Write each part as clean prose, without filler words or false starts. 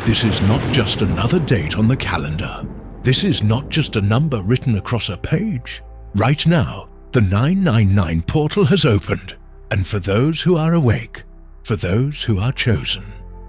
This is not just another date on the calendar. This is not just a number written across a page. Right now, the 999 portal has opened, and for those who are awake, for those who are chosen,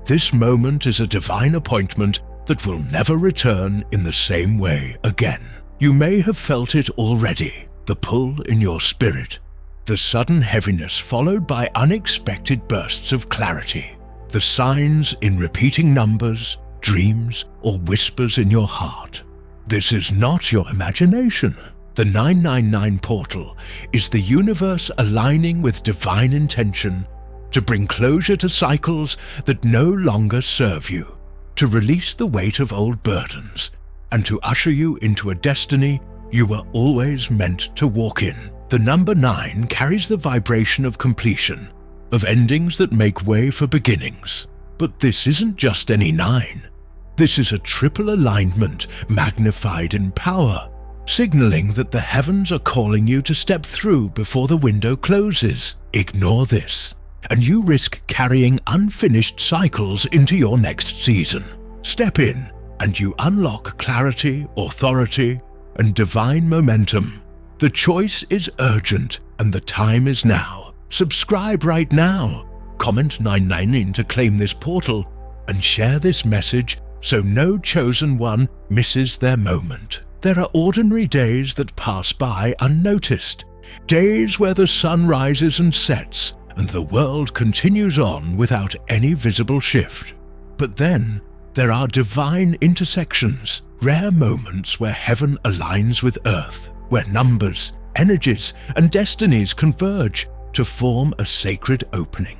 this moment is a divine appointment that will never return in the same way again. You may have felt it already, the pull in your spirit, the sudden heaviness followed by unexpected bursts of clarity, the signs in repeating numbers, dreams, or whispers in your heart. This is not your imagination. The 999 portal is the universe aligning with divine intention to bring closure to cycles that no longer serve you, to release the weight of old burdens, and to usher you into a destiny you were always meant to walk in. The number 9 carries the vibration of completion, of endings that make way for beginnings. But this isn't just any 9. This is a triple alignment magnified in power, signaling that the heavens are calling you to step through before the window closes. Ignore this, and you risk carrying unfinished cycles into your next season. Step in, and you unlock clarity, authority, and divine momentum. The choice is urgent, and the time is now. Subscribe right now. Comment 999 to claim this portal, and share this message so no chosen one misses their moment. There are ordinary days that pass by unnoticed, days where the sun rises and sets, and the world continues on without any visible shift. But then, there are divine intersections, rare moments where heaven aligns with earth, where numbers, energies, and destinies converge to form a sacred opening.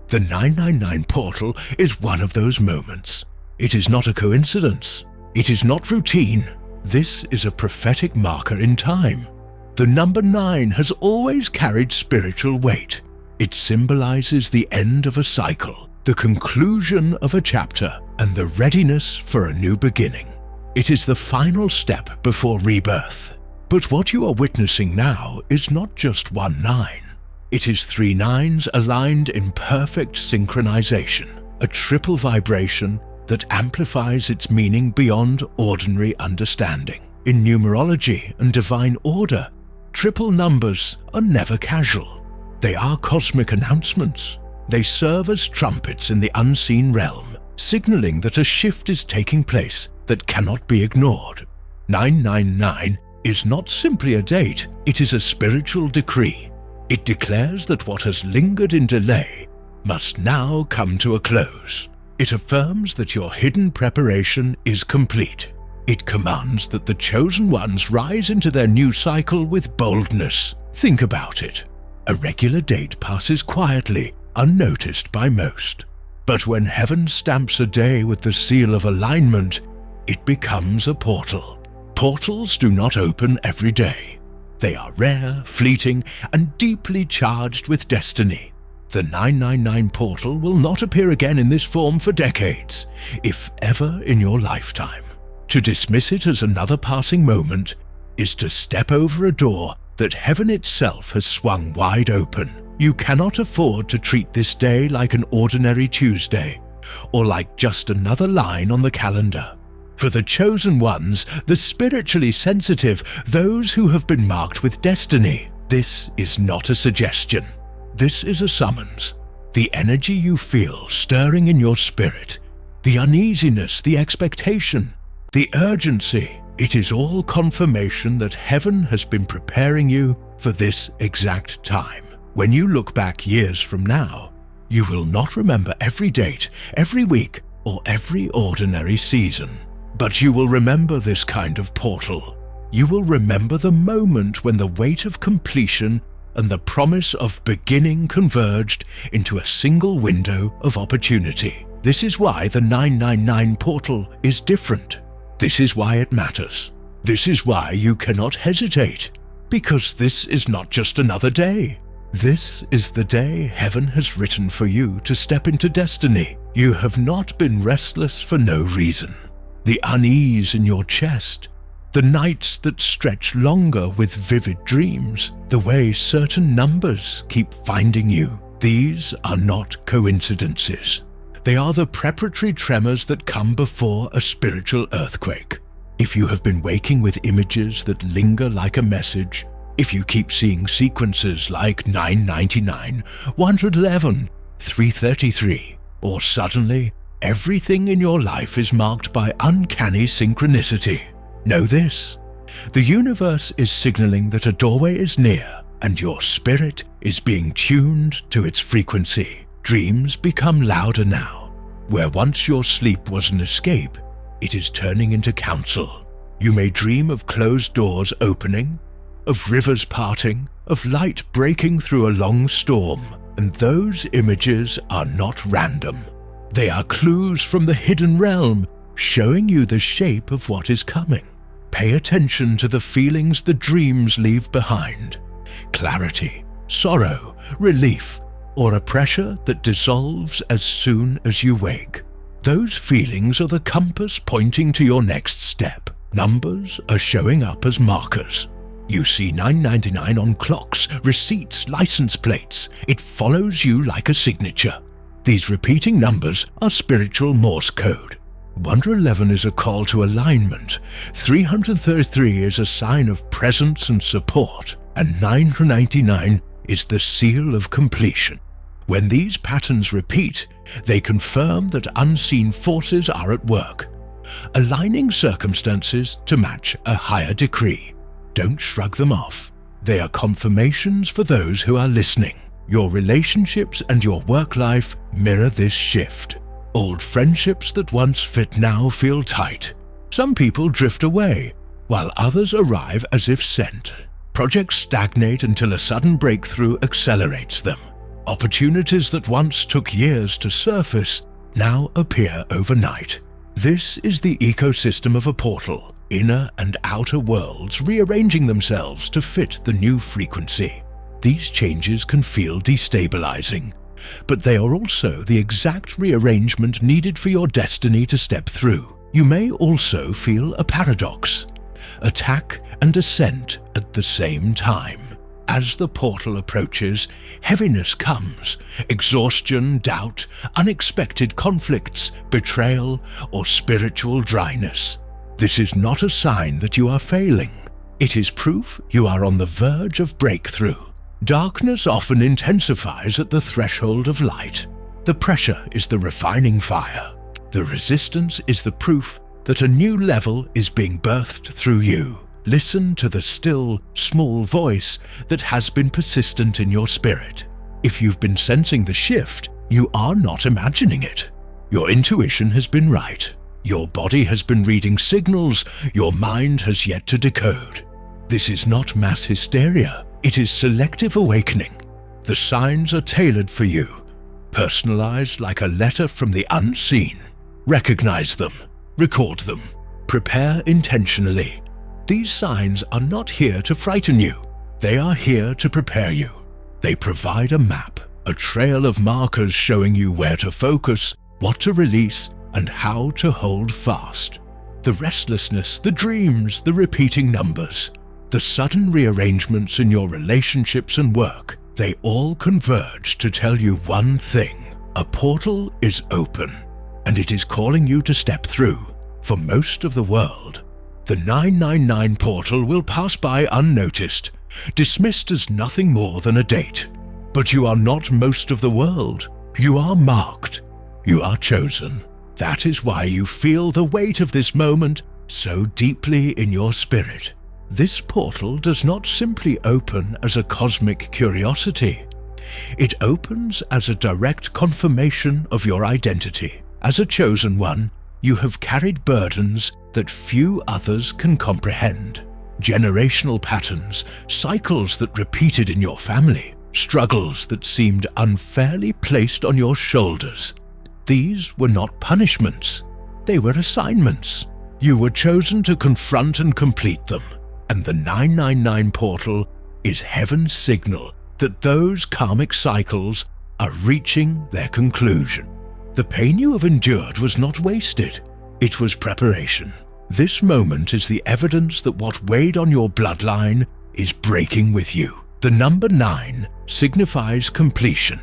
The 999 portal is one of those moments. It is not a coincidence. It is not routine. This is a prophetic marker in time. The number 9 has always carried spiritual weight. It symbolizes the end of a cycle, the conclusion of a chapter, and the readiness for a new beginning. It is the final step before rebirth. But what you are witnessing now is not just one 9. It is 3 9s aligned in perfect synchronization, a triple vibration that amplifies its meaning beyond ordinary understanding. In numerology and divine order, triple numbers are never casual. They are cosmic announcements. They serve as trumpets in the unseen realm, signaling that a shift is taking place that cannot be ignored. 999 is not simply a date, it is a spiritual decree. It declares that what has lingered in delay must now come to a close. It affirms that your hidden preparation is complete. It commands that the chosen ones rise into their new cycle with boldness. Think about it. A regular date passes quietly, unnoticed by most. But when heaven stamps a day with the seal of alignment, it becomes a portal. Portals do not open every day. They are rare, fleeting, and deeply charged with destiny. The 999 portal will not appear again in this form for decades, if ever in your lifetime. To dismiss it as another passing moment is to step over a door that heaven itself has swung wide open. You cannot afford to treat this day like an ordinary Tuesday, or like just another line on the calendar. For the chosen ones, the spiritually sensitive, those who have been marked with destiny, this is not a suggestion. This is a summons. The energy you feel stirring in your spirit, the uneasiness, the expectation, the urgency, it is all confirmation that heaven has been preparing you for this exact time. When you look back years from now, you will not remember every date, every week, or every ordinary season. But you will remember this kind of portal. You will remember the moment when the weight of completion and the promise of beginning converged into a single window of opportunity. This is why the 999 portal is different. This is why it matters. This is why you cannot hesitate. Because this is not just another day. This is the day heaven has written for you to step into destiny. You have not been restless for no reason. The unease in your chest, the nights that stretch longer with vivid dreams, the way certain numbers keep finding you, these are not coincidences. They are the preparatory tremors that come before a spiritual earthquake. If you have been waking with images that linger like a message, if you keep seeing sequences like 999, 111, 333, or suddenly everything in your life is marked by uncanny synchronicity, know this: the universe is signaling that a doorway is near and your spirit is being tuned to its frequency. Dreams become louder now. Where once your sleep was an escape, it is turning into counsel. You may dream of closed doors opening, of rivers parting, of light breaking through a long storm, and those images are not random. They are clues from the hidden realm, showing you the shape of what is coming. Pay attention to the feelings the dreams leave behind: clarity, sorrow, relief, or a pressure that dissolves as soon as you wake. Those feelings are the compass pointing to your next step. Numbers are showing up as markers. You see 999 on clocks, receipts, license plates. It follows you like a signature. These repeating numbers are spiritual Morse code. 111 is a call to alignment, 333 is a sign of presence and support, and 999 is the seal of completion. When these patterns repeat, they confirm that unseen forces are at work, aligning circumstances to match a higher decree. Don't shrug them off. They are confirmations for those who are listening. Your relationships and your work life mirror this shift. Old friendships that once fit now feel tight. Some people drift away, while others arrive as if sent. Projects stagnate until a sudden breakthrough accelerates them. Opportunities that once took years to surface now appear overnight. This is the ecosystem of a portal, inner and outer worlds rearranging themselves to fit the new frequency. These changes can feel destabilizing, but they are also the exact rearrangement needed for your destiny to step through. You may also feel a paradox, attack and ascent at the same time. As the portal approaches, heaviness comes, exhaustion, doubt, unexpected conflicts, betrayal, or spiritual dryness. This is not a sign that you are failing. It is proof you are on the verge of breakthrough. Darkness often intensifies at the threshold of light. The pressure is the refining fire. The resistance is the proof that a new level is being birthed through you. Listen to the still, small voice that has been persistent in your spirit. If you've been sensing the shift, you are not imagining it. Your intuition has been right. Your body has been reading signals your mind has yet to decode. This is not mass hysteria. It is selective awakening. The signs are tailored for you, personalized like a letter from the unseen. Recognize them, record them, prepare intentionally. These signs are not here to frighten you. They are here to prepare you. They provide a map, a trail of markers showing you where to focus, what to release, and how to hold fast. The restlessness, the dreams, the repeating numbers, the sudden rearrangements in your relationships and work, they all converge to tell you one thing: a portal is open, and it is calling you to step through. For most of the world, the 999 portal will pass by unnoticed, dismissed as nothing more than a date. But you are not most of the world. You are marked. You are chosen. That is why you feel the weight of this moment so deeply in your spirit. This portal does not simply open as a cosmic curiosity. It opens as a direct confirmation of your identity. As a chosen one, you have carried burdens that few others can comprehend. Generational patterns, cycles that repeated in your family, struggles that seemed unfairly placed on your shoulders. These were not punishments. They were assignments. You were chosen to confront and complete them. And the 999 portal is heaven's signal that those karmic cycles are reaching their conclusion. The pain you have endured was not wasted. It was preparation. This moment is the evidence that what weighed on your bloodline is breaking with you. The number 9 signifies completion,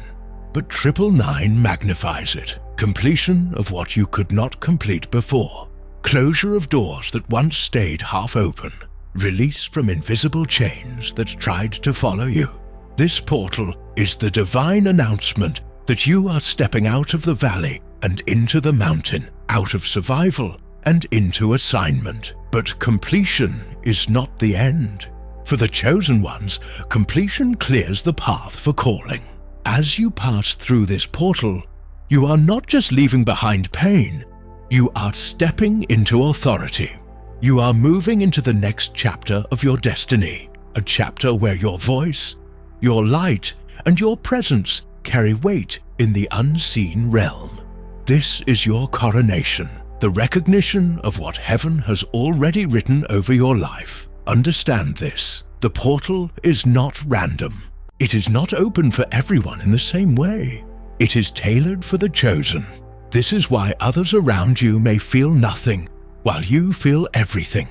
but 999 magnifies it. completion of what you could not complete before, closure of doors that once stayed half open, release from invisible chains that tried to follow you. This portal is the divine announcement that you are stepping out of the valley and into the mountain, out of survival and into assignment. But completion is not the end. For the chosen ones, completion clears the path for calling. As you pass through this portal, you are not just leaving behind pain, you are stepping into authority. You are moving into the next chapter of your destiny, a chapter where your voice, your light, and your presence carry weight in the unseen realm. This is your coronation, the recognition of what heaven has already written over your life. Understand this: the portal is not random. It is not open for everyone in the same way. It is tailored for the chosen. This is why others around you may feel nothing, while you feel everything.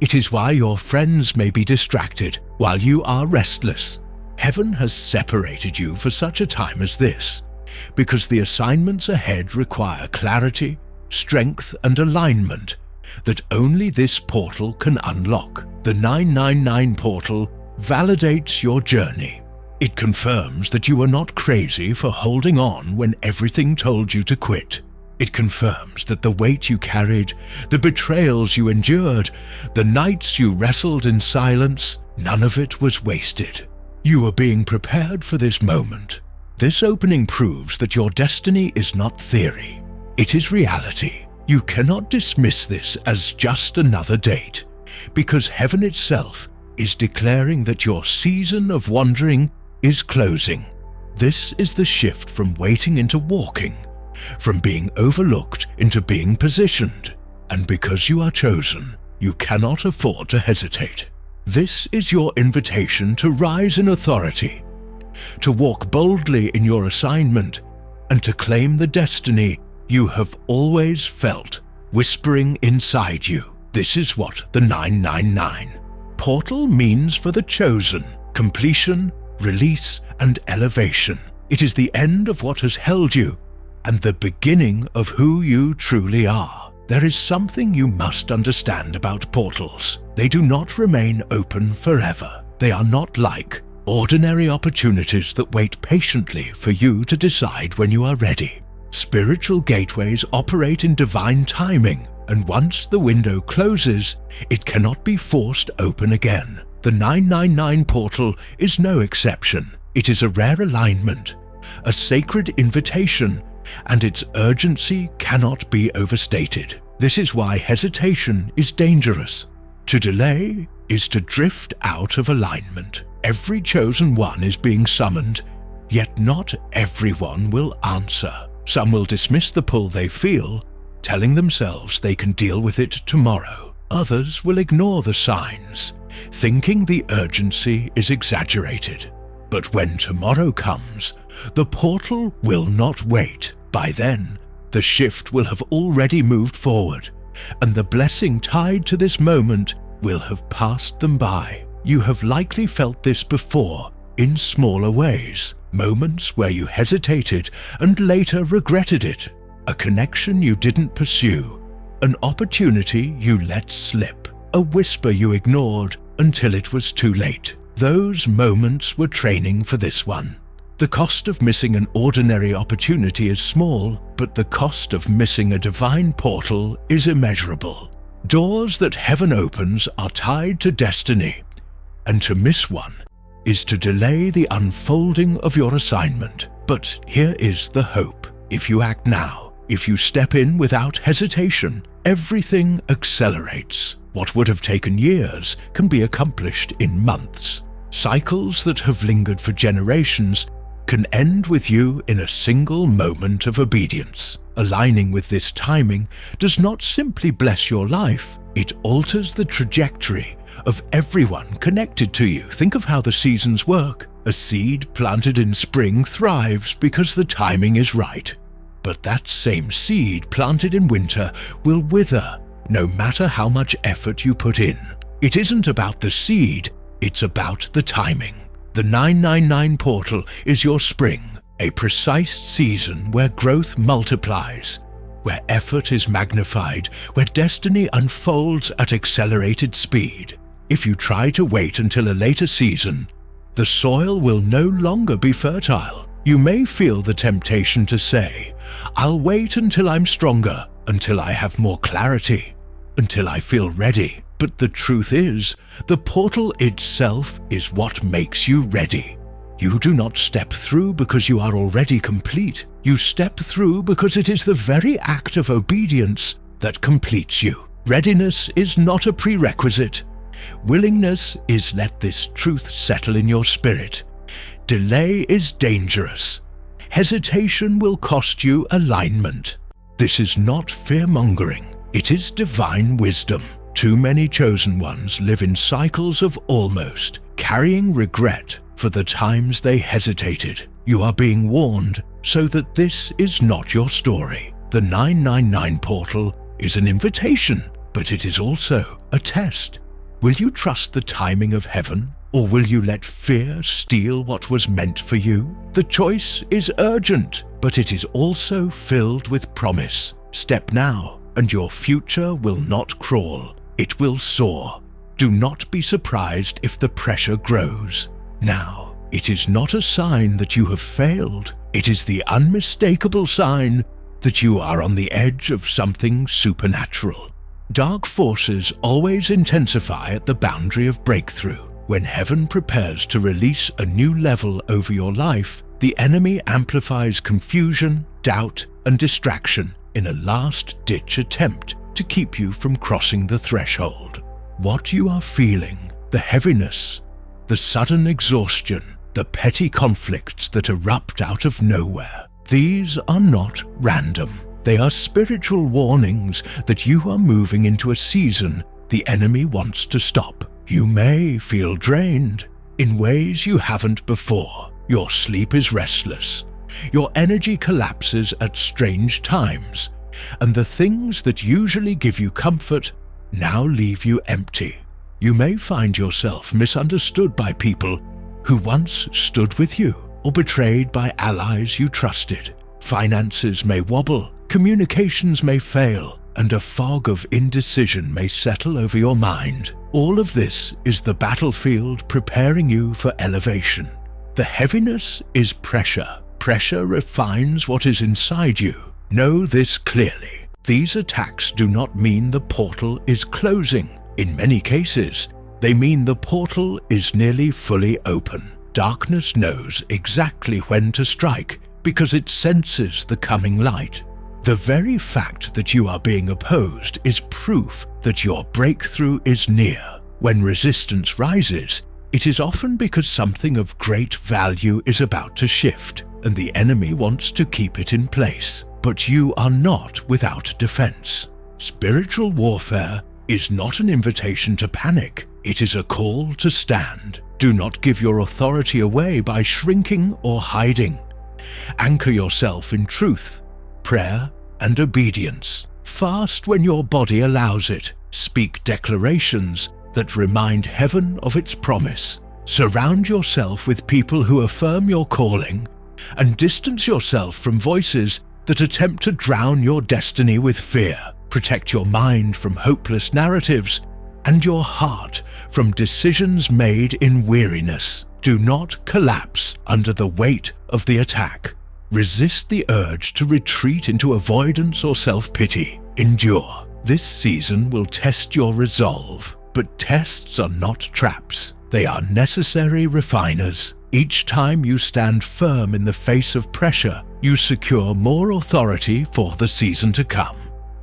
It is why your friends may be distracted, while you are restless. Heaven has separated you for such a time as this, because the assignments ahead require clarity, strength, and alignment that only this portal can unlock. The 999 portal validates your journey. It confirms that you are not crazy for holding on when everything told you to quit. It confirms that the weight you carried, the betrayals you endured, the nights you wrestled in silence, none of it was wasted. You are being prepared for this moment. This opening proves that your destiny is not theory. It is reality. You cannot dismiss this as just another date, because heaven itself is declaring that your season of wandering is closing. This is the shift from waiting into walking, from being overlooked into being positioned. And because you are chosen, you cannot afford to hesitate. This is your invitation to rise in authority, to walk boldly in your assignment, and to claim the destiny you have always felt whispering inside you. This is what the 999 portal means for the chosen: completion, release, and elevation. It is the end of what has held you and the beginning of who you truly are. There is something you must understand about portals. They do not remain open forever. They are not like ordinary opportunities that wait patiently for you to decide when you are ready. Spiritual gateways operate in divine timing, and once the window closes, it cannot be forced open again. The 999 portal is no exception. It is a rare alignment, a sacred invitation, and its urgency cannot be overstated. This is why hesitation is dangerous. To delay is to drift out of alignment. Every chosen one is being summoned, yet not everyone will answer. Some will dismiss the pull they feel, telling themselves they can deal with it tomorrow. Others will ignore the signs, thinking the urgency is exaggerated. But when tomorrow comes, the portal will not wait. By then, the shift will have already moved forward, and the blessing tied to this moment will have passed them by. You have likely felt this before, in smaller ways, moments where you hesitated and later regretted it, a connection you didn't pursue, an opportunity you let slip, a whisper you ignored until it was too late. Those moments were training for this one. The cost of missing an ordinary opportunity is small, but the cost of missing a divine portal is immeasurable. Doors that heaven opens are tied to destiny, and to miss one is to delay the unfolding of your assignment. But here is the hope. If you act now, if you step in without hesitation, everything accelerates. What would have taken years can be accomplished in months. Cycles that have lingered for generations can end with you in a single moment of obedience. Aligning with this timing does not simply bless your life, it alters the trajectory of everyone connected to you. Think of how the seasons work. A seed planted in spring thrives because the timing is right. But that same seed planted in winter will wither, no matter how much effort you put in. It isn't about the seed, it's about the timing. The 999 portal is your spring. a precise season where growth multiplies, where effort is magnified, where destiny unfolds at accelerated speed. If you try to wait until a later season, the soil will no longer be fertile. You may feel the temptation to say, "I'll wait until I'm stronger, until I have more clarity, until I feel ready." But the truth is, the portal itself is what makes you ready. You do not step through because you are already complete. You step through because it is the very act of obedience that completes you. Readiness is not a prerequisite. Willingness is let this truth settle in your spirit. Delay is dangerous. Hesitation will cost you alignment. This is not fear-mongering. It is divine wisdom. Too many chosen ones live in cycles of almost, carrying regret for the times they hesitated. You are being warned so that this is not your story. The 999 portal is an invitation, but it is also a test. Will you trust the timing of heaven, or will you let fear steal what was meant for you? The choice is urgent, but it is also filled with promise. Step now, and your future will not crawl. It will soar. Do not be surprised if the pressure grows. Now, it is not a sign that you have failed. It is the unmistakable sign that you are on the edge of something supernatural. Dark forces always intensify at the boundary of breakthrough. When heaven prepares to release a new level over your life, the enemy amplifies confusion, doubt, and distraction in a last-ditch attempt to keep you from crossing the threshold. What you are feeling, the heaviness, the sudden exhaustion, the petty conflicts that erupt out of nowhere, these are not random. They are spiritual warnings that you are moving into a season the enemy wants to stop. You may feel drained in ways you haven't before. Your sleep is restless. Your energy collapses at strange times, and the things that usually give you comfort now leave you empty. You may find yourself misunderstood by people who once stood with you, or betrayed by allies you trusted. Finances may wobble, communications may fail, and a fog of indecision may settle over your mind. All of this is the battlefield preparing you for elevation. The heaviness is pressure. Pressure refines what is inside you. Know this clearly. These attacks do not mean the portal is closing. In many cases, they mean the portal is nearly fully open. Darkness knows exactly when to strike because it senses the coming light. The very fact that you are being opposed is proof that your breakthrough is near. When resistance rises, it is often because something of great value is about to shift, and the enemy wants to keep it in place. But you are not without defense. Spiritual warfare is not an invitation to panic. It is a call to stand. Do not give your authority away by shrinking or hiding. Anchor yourself in truth, prayer, and obedience. Fast when your body allows it. Speak declarations that remind heaven of its promise. Surround yourself with people who affirm your calling, and distance yourself from voices that attempt to drown your destiny with fear. Protect your mind from hopeless narratives and your heart from decisions made in weariness. Do not collapse under the weight of the attack. Resist the urge to retreat into avoidance or self-pity. Endure. This season will test your resolve, but tests are not traps. They are necessary refiners. Each time you stand firm in the face of pressure, you secure more authority for the season to come.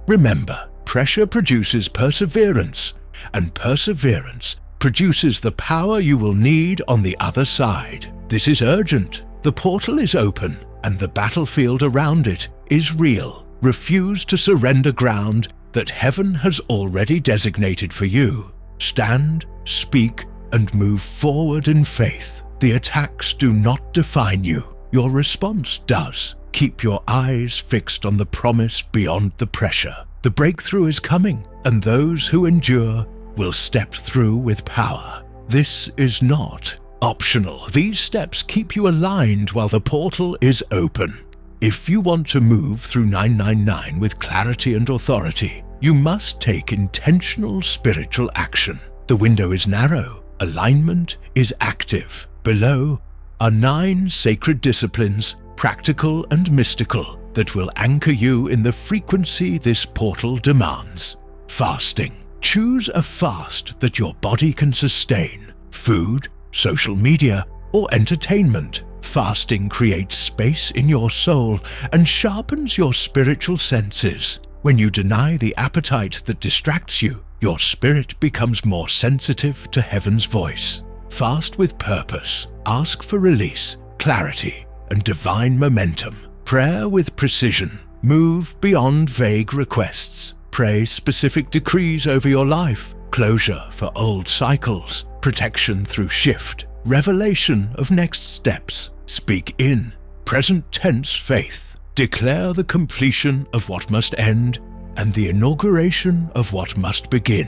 Remember, pressure produces perseverance, and perseverance produces the power you will need on the other side. This is urgent. The portal is open, and the battlefield around it is real. Refuse to surrender ground that heaven has already designated for you. Stand, speak, and move forward in faith. The attacks do not define you. Your response does. Keep your eyes fixed on the promise beyond the pressure. The breakthrough is coming, and those who endure will step through with power. This is not Optional, these steps keep you aligned while the portal is open. If you want to move through 999 with clarity and authority, you must take intentional spiritual action. The window is narrow, alignment is active. Below are 9 sacred disciplines, practical and mystical, that will anchor you in the frequency this portal demands. Fasting. Choose a fast that your body can sustain. Food, social media, or entertainment. Fasting creates space in your soul and sharpens your spiritual senses. When you deny the appetite that distracts you, your spirit becomes more sensitive to heaven's voice. Fast with purpose. Ask for release, clarity, and divine momentum. Prayer with precision. Move beyond vague requests. Pray specific decrees over your life. Closure for old cycles. Protection through shift. Revelation of next steps. Speak in present tense faith. Declare the completion of what must end and the inauguration of what must begin.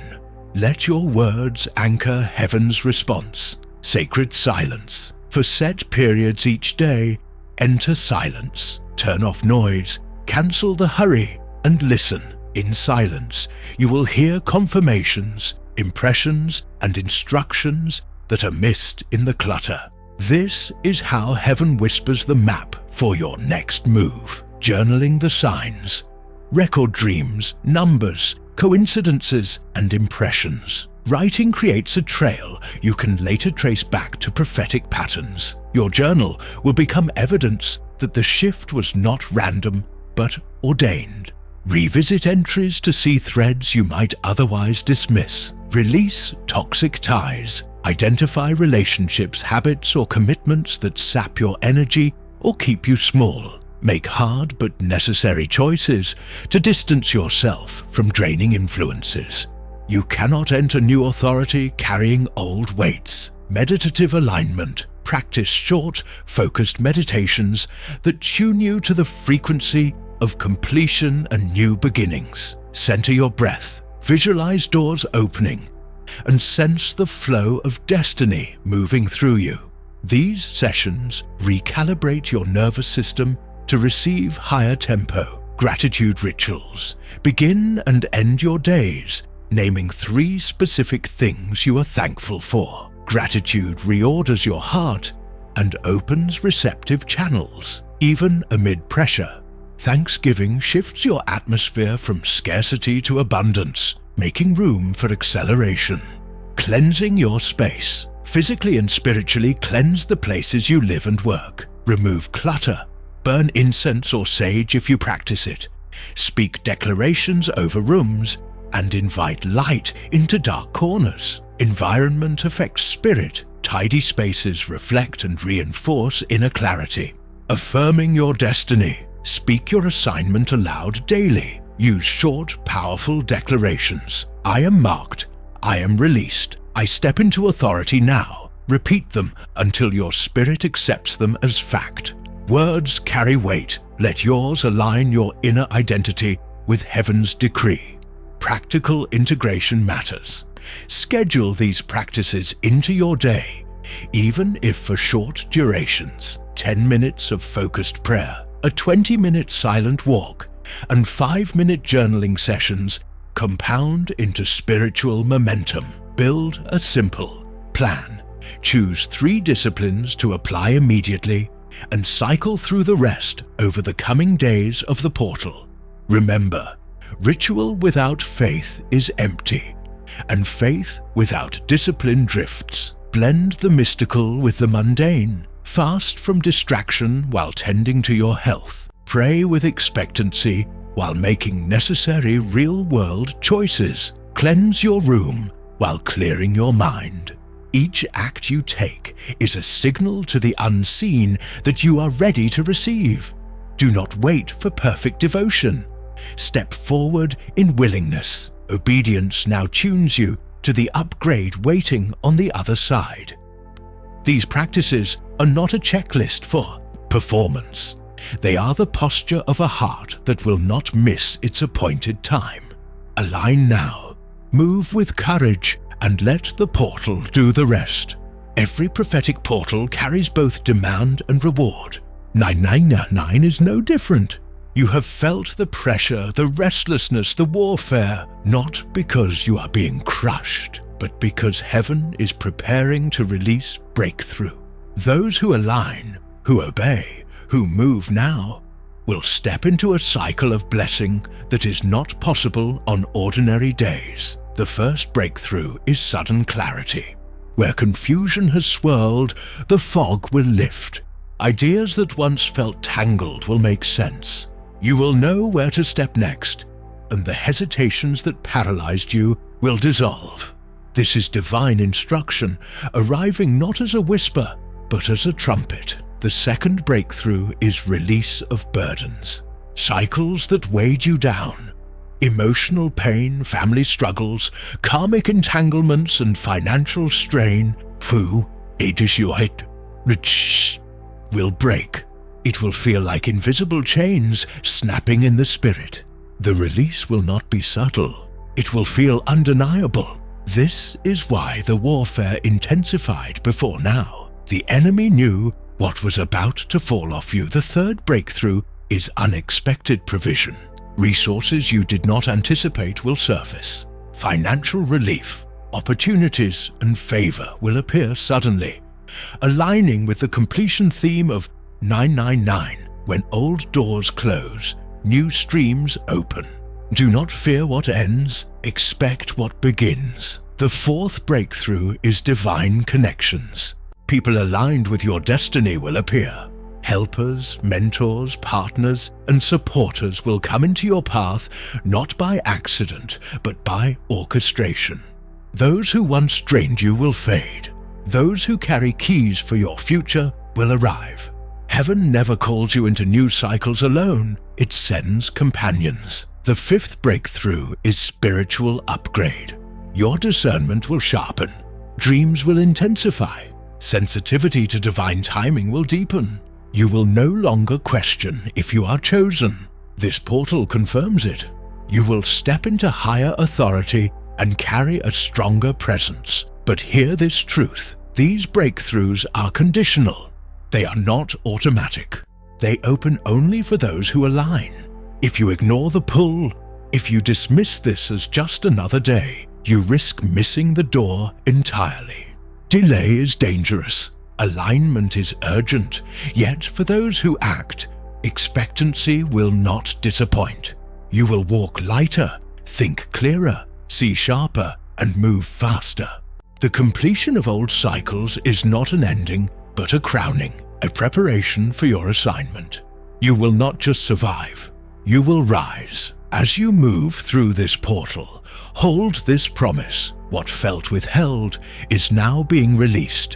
Let your words anchor heaven's response. Sacred silence. For set periods each day, enter silence. Turn off noise, cancel the hurry, and listen. In silence, you will hear confirmations, impressions, and instructions that are missed in the clutter. This is how heaven whispers the map for your next move. Journaling the signs. Record dreams, numbers, coincidences, and impressions. Writing creates a trail you can later trace back to prophetic patterns. Your journal will become evidence that the shift was not random, but ordained. Revisit entries to see threads you might otherwise dismiss. Release toxic ties. Identify relationships, habits, or commitments that sap your energy or keep you small. Make hard but necessary choices to distance yourself from draining influences. You cannot enter new authority carrying old weights. Meditative alignment. Practice short, focused meditations that tune you to the frequency of completion and new beginnings. Center your breath. Visualize doors opening and sense the flow of destiny moving through you. These sessions recalibrate your nervous system to receive higher tempo. Gratitude rituals. Begin and end your days naming 3 specific things you are thankful for. Gratitude reorders your heart and opens receptive channels, even amid pressure. Thanksgiving shifts your atmosphere from scarcity to abundance, making room for acceleration. Cleansing your space. Physically and spiritually cleanse the places you live and work. Remove clutter. Burn incense or sage if you practice it. Speak declarations over rooms and invite light into dark corners. Environment affects spirit. Tidy spaces reflect and reinforce inner clarity. Affirming your destiny. Speak your assignment aloud daily. Use short, powerful declarations. I am marked. I am released. I step into authority now. Repeat them until your spirit accepts them as fact. Words carry weight. Let yours align your inner identity with heaven's decree. Practical integration matters. Schedule these practices into your day, even if for short durations. 10 minutes of focused prayer, a 20-minute silent walk, and 5-minute journaling sessions compound into spiritual momentum. Build a simple plan. Choose 3 disciplines to apply immediately and cycle through the rest over the coming days of the portal. Remember, ritual without faith is empty, and faith without discipline drifts. Blend the mystical with the mundane. Fast from distraction while tending to your health. Pray with expectancy while making necessary real-world choices. Cleanse your room while clearing your mind. Each act you take is a signal to the unseen that you are ready to receive. Do not wait for perfect devotion. Step forward in willingness. Obedience now tunes you to the upgrade waiting on the other side. These practices are not a checklist for performance. They are the posture of a heart that will not miss its appointed time. Align now. Move with courage and let the portal do the rest. Every prophetic portal carries both demand and reward. 999 is no different. You have felt the pressure, the restlessness, the warfare, not because you are being crushed, but because heaven is preparing to release breakthrough. Those who align, who obey, who move now, will step into a cycle of blessing that is not possible on ordinary days. The first breakthrough is sudden clarity. Where confusion has swirled, the fog will lift. Ideas that once felt tangled will make sense. You will know where to step next, and the hesitations that paralyzed you will dissolve. This is divine instruction, arriving not as a whisper, but as a trumpet. The second breakthrough is release of burdens. Cycles that weighed you down. Emotional pain, family struggles, karmic entanglements and financial strain, will break. It will feel like invisible chains snapping in the spirit. The release will not be subtle. It will feel undeniable. This is why the warfare intensified before now. The enemy knew what was about to fall off you. The third breakthrough is unexpected provision. Resources you did not anticipate will surface. Financial relief, opportunities, and favor will appear suddenly, aligning with the completion theme of 999. When old doors close, new streams open. Do not fear what ends, expect what begins. The fourth breakthrough is divine connections. People aligned with your destiny will appear. Helpers, mentors, partners, and supporters will come into your path not by accident, but by orchestration. Those who once drained you will fade. Those who carry keys for your future will arrive. Heaven never calls you into new cycles alone. It sends companions. The fifth breakthrough is spiritual upgrade. Your discernment will sharpen. Dreams will intensify. Sensitivity to divine timing will deepen. You will no longer question if you are chosen. This portal confirms it. You will step into higher authority and carry a stronger presence. But hear this truth. These breakthroughs are conditional. They are not automatic. They open only for those who align. If you ignore the pull, if you dismiss this as just another day, you risk missing the door entirely. Delay is dangerous. Alignment is urgent, yet for those who act, expectancy will not disappoint. You will walk lighter, think clearer, see sharper, and move faster. The completion of old cycles is not an ending, but a crowning, a preparation for your assignment. You will not just survive, you will rise. As you move through this portal, hold this promise. What felt withheld is now being released.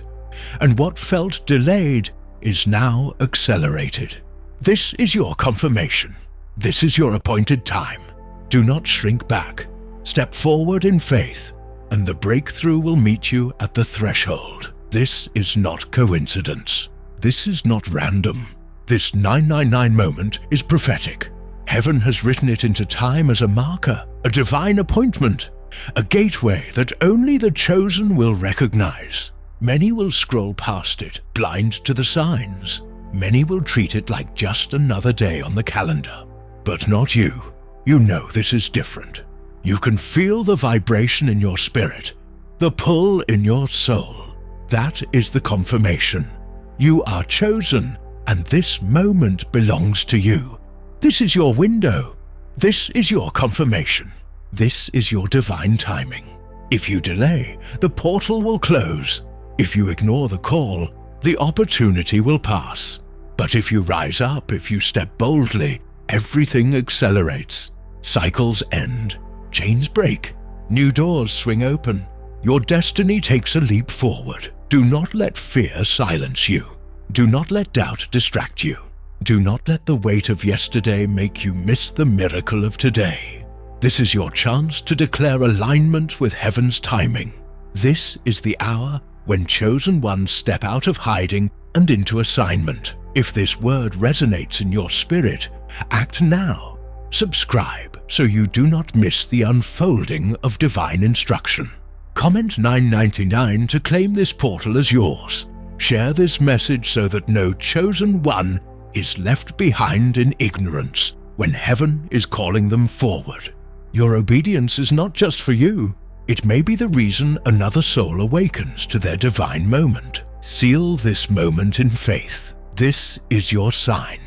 And what felt delayed is now accelerated. This is your confirmation. This is your appointed time. Do not shrink back. Step forward in faith, and the breakthrough will meet you at the threshold. This is not coincidence. This is not random. This 999 moment is prophetic. Heaven has written it into time as a marker, a divine appointment, a gateway that only the chosen will recognize. Many will scroll past it, blind to the signs. Many will treat it like just another day on the calendar. But not you. You know this is different. You can feel the vibration in your spirit, the pull in your soul. That is the confirmation. You are chosen, and this moment belongs to you. This is your window. This is your confirmation. This is your divine timing. If you delay, the portal will close. If you ignore the call, the opportunity will pass. But if you rise up, if you step boldly, everything accelerates. Cycles end. Chains break. New doors swing open. Your destiny takes a leap forward. Do not let fear silence you. Do not let doubt distract you. Do not let the weight of yesterday make you miss the miracle of today. This is your chance to declare alignment with heaven's timing. This is the hour when chosen ones step out of hiding and into assignment. If this word resonates in your spirit, act now. Subscribe so you do not miss the unfolding of divine instruction. Comment 999 to claim this portal as yours. Share this message so that no chosen one is left behind in ignorance when heaven is calling them forward. Your obedience is not just for you. It may be the reason another soul awakens to their divine moment. Seal this moment in faith. This is your sign.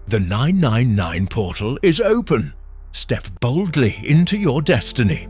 The 999 portal is open. Step boldly into your destiny.